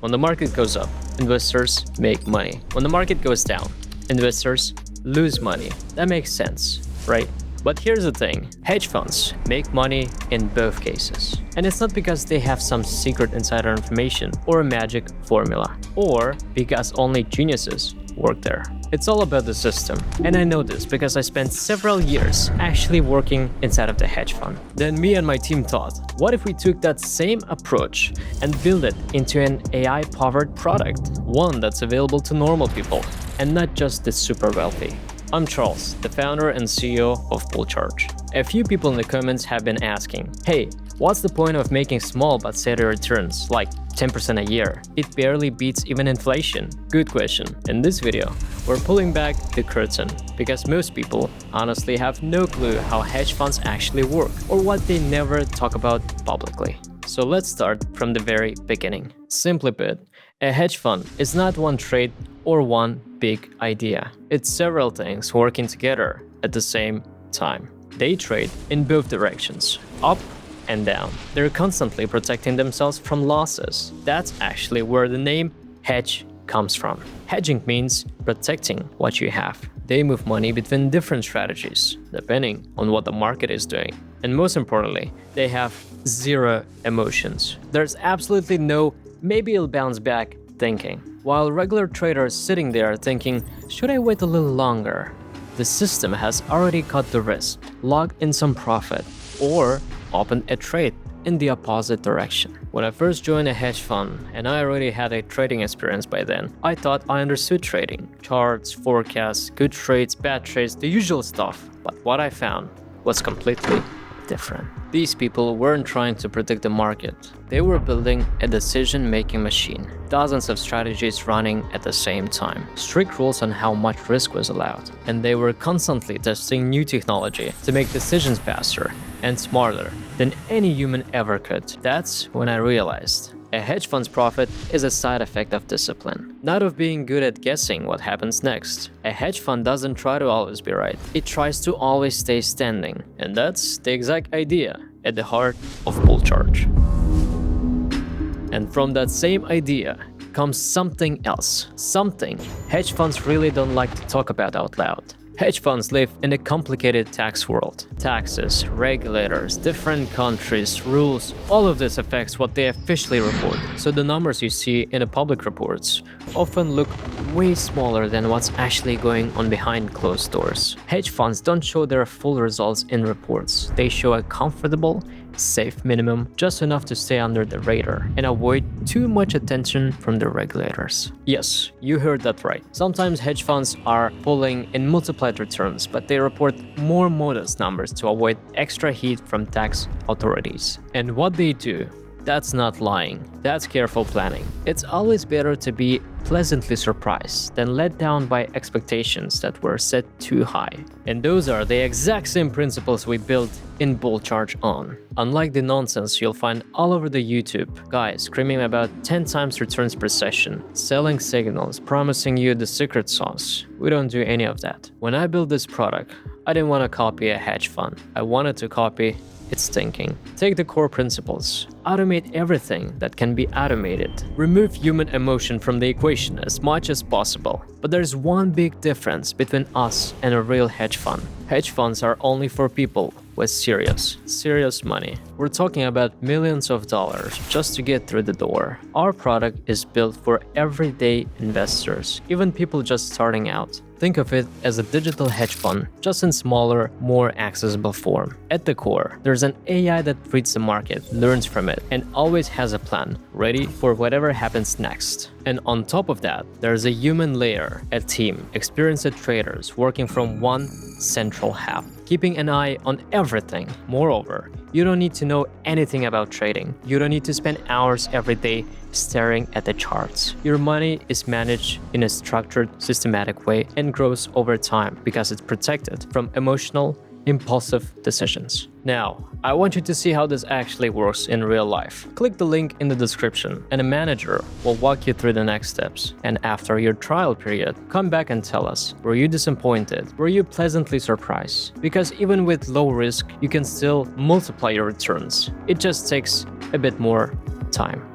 When the market goes up, investors make money. When the market goes down, investors lose money. That makes sense, right? But here's the thing, hedge funds make money in both cases. And it's not because they have some secret insider information or a magic formula, or because only geniuses work there. It's all about the system. And I know this because I spent several years actually working inside of the hedge fund. Then me and my team thought, what if we took that same approach and build it into an AI-powered product? One that's available to normal people and not just the super wealthy. I'm Charles, the founder and CEO of BullCharge. A few people in the comments have been asking, hey, what's the point of making small but steady returns, like 10% a year? It barely beats even inflation. Good question. In this video, we're pulling back the curtain because most people honestly have no clue how hedge funds actually work or what they never talk about publicly. So let's start from the very beginning. Simply put, a hedge fund is not one trade or one big idea. It's several things working together at the same time. They trade in both directions, up and down. They're constantly protecting themselves from losses. That's actually where the name hedge comes from. Hedging means protecting what you have. They move money between different strategies, depending on what the market is doing. And most importantly, they have zero emotions. There's absolutely no maybe it'll bounce back thinking. While regular traders sitting there thinking, should I wait a little longer? The system has already cut the risk, logged in some profit, or opened a trade in the opposite direction. When I first joined a hedge fund, and I already had a trading experience by then, I thought I understood trading. Charts, forecasts, good trades, bad trades, the usual stuff. But what I found was completely different. These people weren't trying to predict the market. They were building a decision-making machine. Dozens of strategies running at the same time. Strict rules on how much risk was allowed. And they were constantly testing new technology to make decisions faster and smarter than any human ever could. That's when I realized a hedge fund's profit is a side effect of discipline, not of being good at guessing what happens next. A hedge fund doesn't try to always be right. It tries to always stay standing. And that's the exact idea at the heart of BullCharge. And from that same idea comes something else. Something hedge funds really don't like to talk about out loud. Hedge funds live in a complicated tax world. Taxes, regulators, different countries, rules, all of this affects what they officially report. So the numbers you see in the public reports often look way smaller than what's actually going on behind closed doors. Hedge funds don't show their full results in reports. They show a comfortable, safe minimum, just enough to stay under the radar and avoid too much attention from the regulators. Yes, you heard that right. Sometimes hedge funds are pulling in multiplied returns, but they report more modest numbers to avoid extra heat from tax authorities. And what they do, that's not lying, that's careful planning. It's always better to be pleasantly surprised than let down by expectations that were set too high. And those are the exact same principles we built in BullCharge on. Unlike the nonsense you'll find all over the YouTube, guys screaming about 10 times returns per session, selling signals, promising you the secret sauce, we don't do any of that. When I built this product, I didn't want to copy a hedge fund. I wanted to copy its thinking. Take the core principles. Automate everything that can be automated. Remove human emotion from the equation as much as possible. But there's one big difference between us and a real hedge fund. Hedge funds are only for people with serious money. We're talking about millions of dollars just to get through the door. Our product is built for everyday investors, even people just starting out. Think of it as a digital hedge fund, just in smaller, more accessible form. At the core, there's an AI that reads the market, learns from it, and always has a plan, ready for whatever happens next. And on top of that, there's a human layer, a team, experienced traders working from one central hub, keeping an eye on everything. Moreover, you don't need to know anything about trading. You don't need to spend hours every day staring at the charts. Your money is managed in a structured, systematic way and grows over time because it's protected from emotional, impulsive decisions. Now, I want you to see how this actually works in real life. Click the link in the description and a manager will walk you through the next steps. And after your trial period, come back and tell us, were you disappointed? Were you pleasantly surprised? Because even with low risk, you can still multiply your returns. It just takes a bit more time.